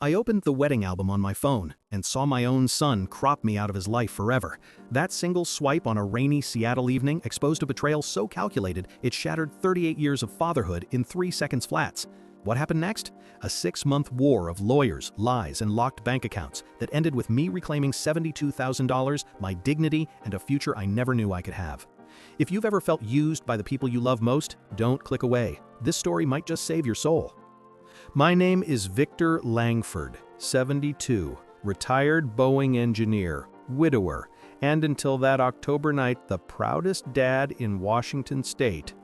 I opened the wedding album on my phone and saw my own son crop me out of his life forever. That single swipe on a rainy Seattle evening exposed a betrayal so calculated it shattered 38 years of fatherhood in 3 seconds flats. What happened next? A 6-month war of lawyers, lies, and locked bank accounts that ended with me reclaiming $72,000, my dignity, and a future I never knew I could have. If you've ever felt used by the people you love most, don't click away. This story might just save your soul. My name is Victor Langford, 72, retired Boeing engineer, widower, and until that October night, the proudest dad in Washington state.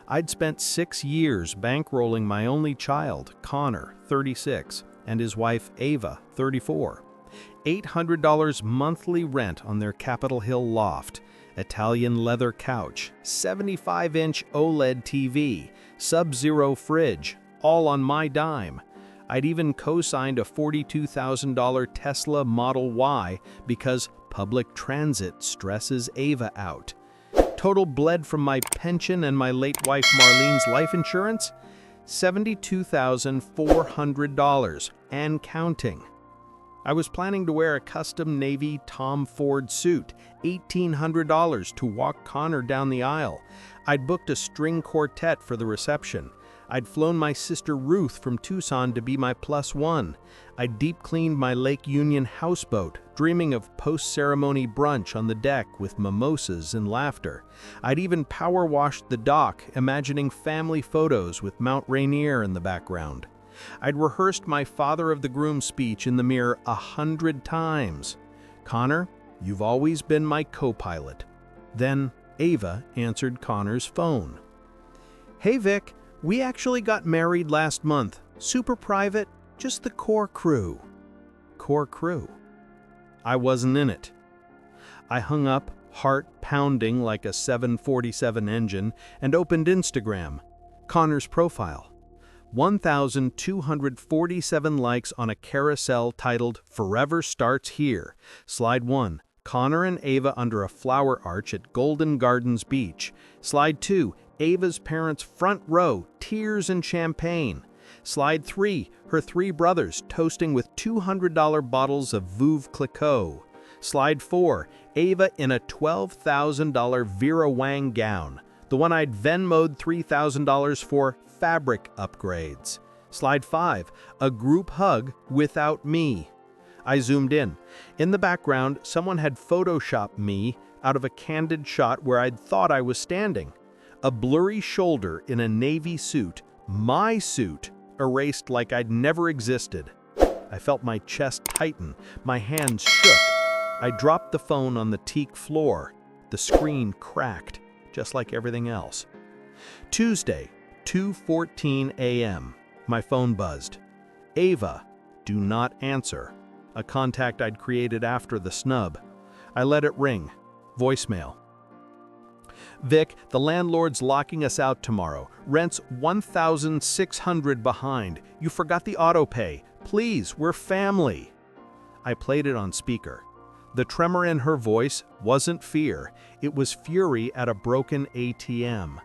I'd spent 6 years bankrolling my only child, Connor, 36, and his wife, Ava, 34. $800 monthly rent on their Capitol Hill loft, Italian leather couch, 75-inch OLED TV, Sub-Zero fridge, all on my dime. I'd even co-signed a $42,000 Tesla Model Y because public transit stresses Ava out. Total bled from my pension and my late wife Marlene's life insurance? $72,400 and counting. I was planning to wear a custom navy Tom Ford suit, $1,800 to walk Connor down the aisle. I'd booked a string quartet for the reception. I'd flown my sister Ruth from Tucson to be my +1. I'd deep-cleaned my Lake Union houseboat, dreaming of post-ceremony brunch on the deck with mimosas and laughter. I'd even power-washed the dock, imagining family photos with Mount Rainier in the background. I'd rehearsed my father of the groom speech in the mirror 100 times. "Connor, you've always been my co-pilot." Then Ava answered Connor's phone. "Hey Vic, we actually got married last month. Super private, just the core crew." Core crew? I wasn't in it. I hung up, heart pounding like a 747 engine, and opened Instagram. Connor's profile. 1,247 likes on a carousel titled "Forever Starts Here." Slide 1. Connor and Ava under a flower arch at Golden Gardens Beach. Slide 2. Ava's parents' front row, tears and champagne. Slide 3. Her 3 brothers toasting with $200 bottles of Veuve Clicquot. Slide 4. Ava in a $12,000 Vera Wang gown, the one I'd Venmo'd $3,000 for fabric upgrades. Slide 5. A group hug without me. I zoomed in. In the background, someone had photoshopped me out of a candid shot where I'd thought I was standing. A blurry shoulder in a navy suit, my suit, erased like I'd never existed. I felt my chest tighten, my hands shook. I dropped the phone on the teak floor. The screen cracked, just like everything else. Tuesday, 2:14 a.m. My phone buzzed. Ava, do not answer. A contact I'd created after the snub. I let it ring. Voicemail. "Vic, the landlord's locking us out tomorrow. Rent's $1,600 behind. You forgot the auto pay. Please, we're family." I played it on speaker. The tremor in her voice wasn't fear. It was fury at a broken ATM.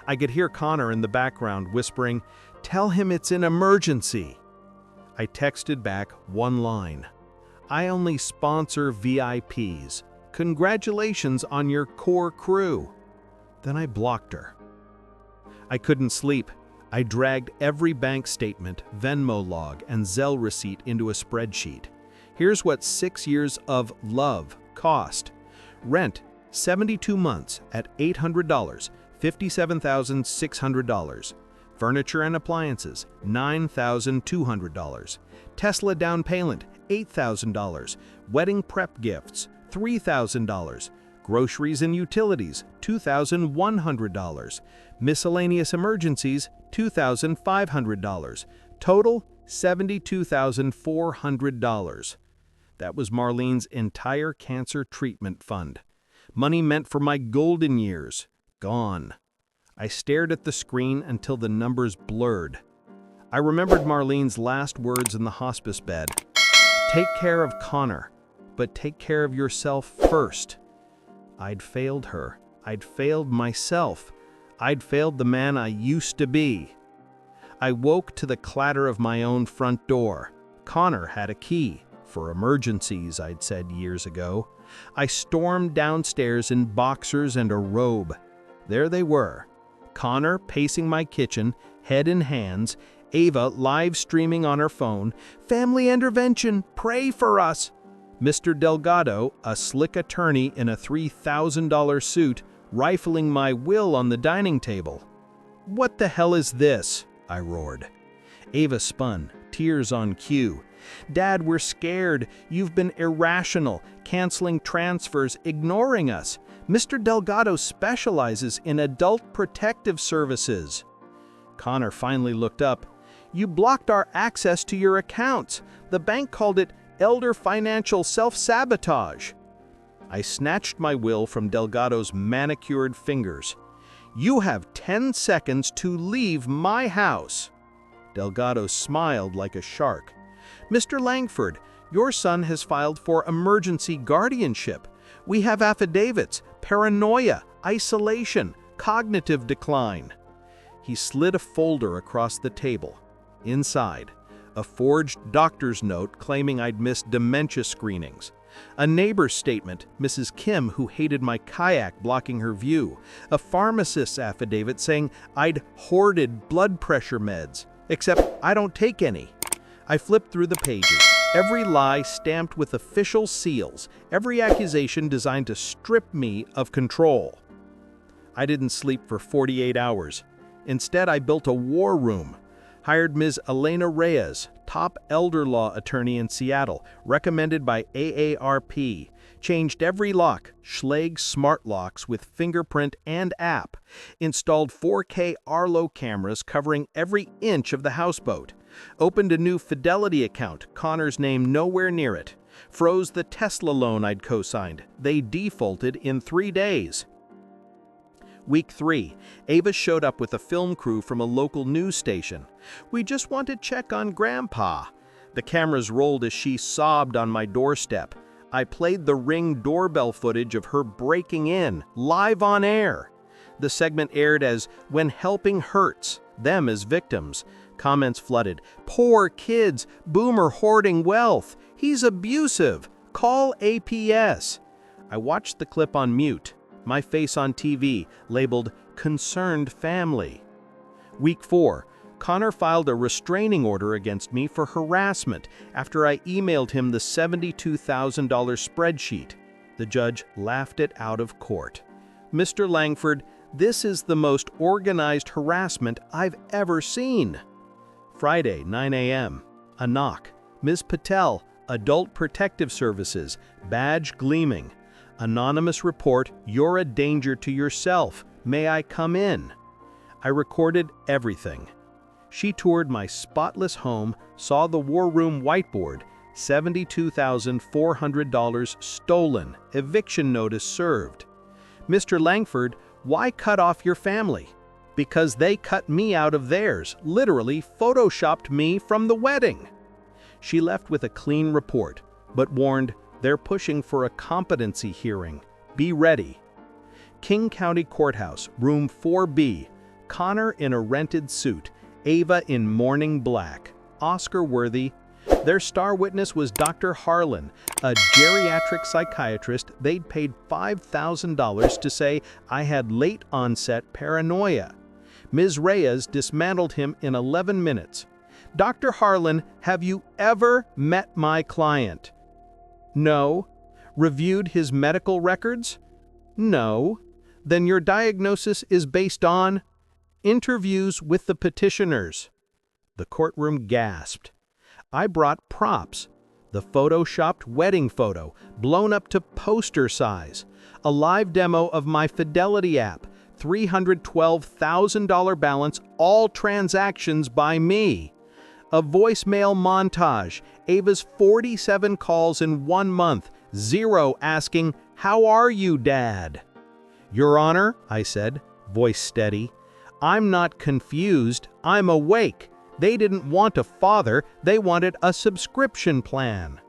I could hear Connor in the background whispering, "Tell him it's an emergency." I texted back one line. "I only sponsor VIPs. Congratulations on your core crew." Then I blocked her. I couldn't sleep. I dragged every bank statement, Venmo log, and Zelle receipt into a spreadsheet. Here's what 6 years of love cost. Rent, 72 months at $800, $57,600. Furniture and appliances, $9,200. Tesla down payment, $8,000. Wedding prep gifts, $3,000. Groceries and utilities, $2,100. Miscellaneous emergencies, $2,500. Total, $72,400. That was Marlene's entire cancer treatment fund. Money meant for my golden years. Gone. I stared at the screen until the numbers blurred. I remembered Marlene's last words in the hospice bed. "Take care of Connor, but take care of yourself first." I'd failed her. I'd failed myself. I'd failed the man I used to be. I woke to the clatter of my own front door. Connor had a key. For emergencies, I'd said years ago. I stormed downstairs in boxers and a robe. There they were. Connor pacing my kitchen, head in hands, Ava live streaming on her phone, "Family intervention, pray for us." Mr. Delgado, a slick attorney in a $3,000 suit, rifling my will on the dining table. "What the hell is this?" I roared. Ava spun, tears on cue. "Dad, we're scared. You've been irrational, canceling transfers, ignoring us. Mr. Delgado specializes in adult protective services." Connor finally looked up. "You blocked our access to your accounts. The bank called it elder financial self-sabotage." I snatched my will from Delgado's manicured fingers. "You have 10 seconds to leave my house." Delgado smiled like a shark. "Mr. Langford, your son has filed for emergency guardianship. We have affidavits, paranoia, isolation, cognitive decline." He slid a folder across the table. Inside, a forged doctor's note claiming I'd missed dementia screenings. A neighbor's statement, Mrs. Kim, who hated my kayak blocking her view. A pharmacist's affidavit saying I'd hoarded blood pressure meds. Except I don't take any. I flipped through the pages, every lie stamped with official seals, every accusation designed to strip me of control. I didn't sleep for 48 hours. Instead, I built a war room, hired Ms. Elena Reyes, top elder law attorney in Seattle, recommended by AARP, changed every lock, Schlage smart locks with fingerprint and app, installed 4K Arlo cameras covering every inch of the houseboat, opened a new Fidelity account, Connor's name nowhere near it, froze the Tesla loan I'd co-signed. They defaulted in 3 days. Week 3, Ava showed up with a film crew from a local news station. "We just want to check on Grandpa." The cameras rolled as she sobbed on my doorstep. I played the Ring doorbell footage of her breaking in, live on air. The segment aired as "When Helping Hurts," them as victims. Comments flooded. "Poor kids, boomer hoarding wealth. He's abusive. Call APS." I watched the clip on mute. My face on TV, labeled "Concerned Family." Week 4, Connor filed a restraining order against me for harassment after I emailed him the $72,000 spreadsheet. The judge laughed it out of court. "Mr. Langford, this is the most organized harassment I've ever seen." Friday, 9 a.m. A knock. "Ms. Patel, Adult Protective Services, badge gleaming. Anonymous report, you're a danger to yourself. May I come in?" I recorded everything. She toured my spotless home, saw the war room whiteboard, $72,400 stolen, eviction notice served. "Mr. Langford, why cut off your family?" "Because they cut me out of theirs, literally photoshopped me from the wedding." She left with a clean report, but warned, "They're pushing for a competency hearing. Be ready." King County Courthouse, room 4B. Connor in a rented suit, Ava in mourning black. Oscar-worthy. Their star witness was Dr. Harlan, a geriatric psychiatrist they'd paid $5,000 to say I had late-onset paranoia. Ms. Reyes dismantled him in 11 minutes. "Dr. Harlan, have you ever met my client?" "No." "Reviewed his medical records?" "No." "Then your diagnosis is based on interviews with the petitioners." The courtroom gasped. I brought props. The photoshopped wedding photo, blown up to poster size. A live demo of my Fidelity app, $312,000 balance, all transactions by me. A voicemail montage, Ava's 47 calls in 1 month, 0 asking, "How are you, Dad?" "Your Honor," I said, voice steady, "I'm not confused, I'm awake. They didn't want a father, they wanted a subscription plan."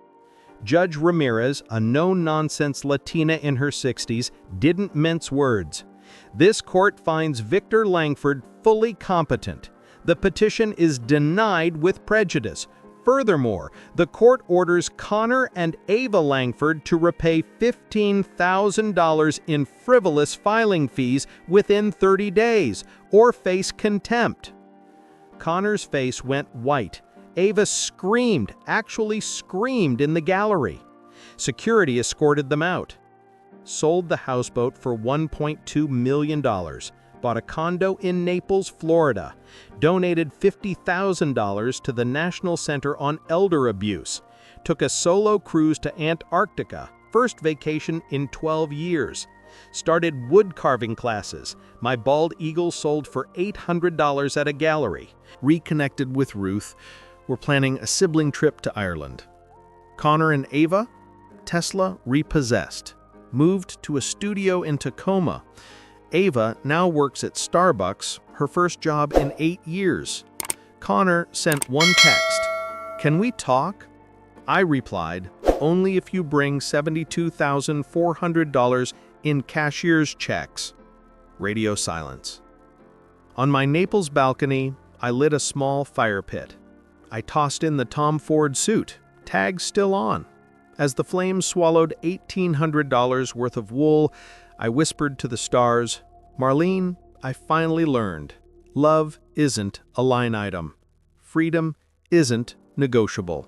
Judge Ramirez, a no-nonsense Latina in her 60s, didn't mince words. "This court finds Victor Langford fully competent. The petition is denied with prejudice. Furthermore, the court orders Connor and Ava Langford to repay $15,000 in frivolous filing fees within 30 days, or face contempt. Connor's face went white. Ava actually screamed in the gallery. Security escorted them out. Sold the houseboat for $1.2 million. Bought a condo in Naples, Florida, donated $50,000 to the National Center on Elder Abuse, took a solo cruise to Antarctica, first vacation in 12 years, started wood carving classes, my bald eagle sold for $800 at a gallery, reconnected with Ruth, we're planning a sibling trip to Ireland. Connor and Ava, Tesla repossessed, moved to a studio in Tacoma. Ava now works at Starbucks, her first job in 8 years. Connor sent one text, "Can we talk?" I replied, "Only if you bring $72,400 in cashier's checks." Radio silence. On my Naples balcony, I lit a small fire pit. I tossed in the Tom Ford suit, tag still on. As the flames swallowed $1,800 worth of wool, I whispered to the stars, "Marlene, I finally learned. Love isn't a line item. Freedom isn't negotiable."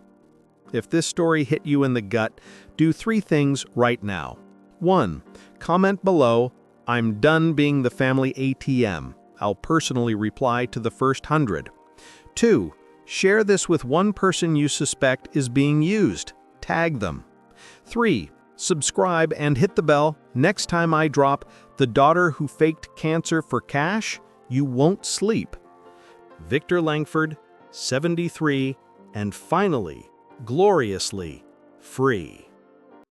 If this story hit you in the gut, do 3 things right now. 1. Comment below, "I'm done being the family ATM." I'll personally reply to the first 100. 2. Share this with one person you suspect is being used. Tag them. 3. Subscribe and hit the bell. Next time I drop "The Daughter Who Faked Cancer for Cash," you won't sleep. Victor Langford, 73, and finally, gloriously free.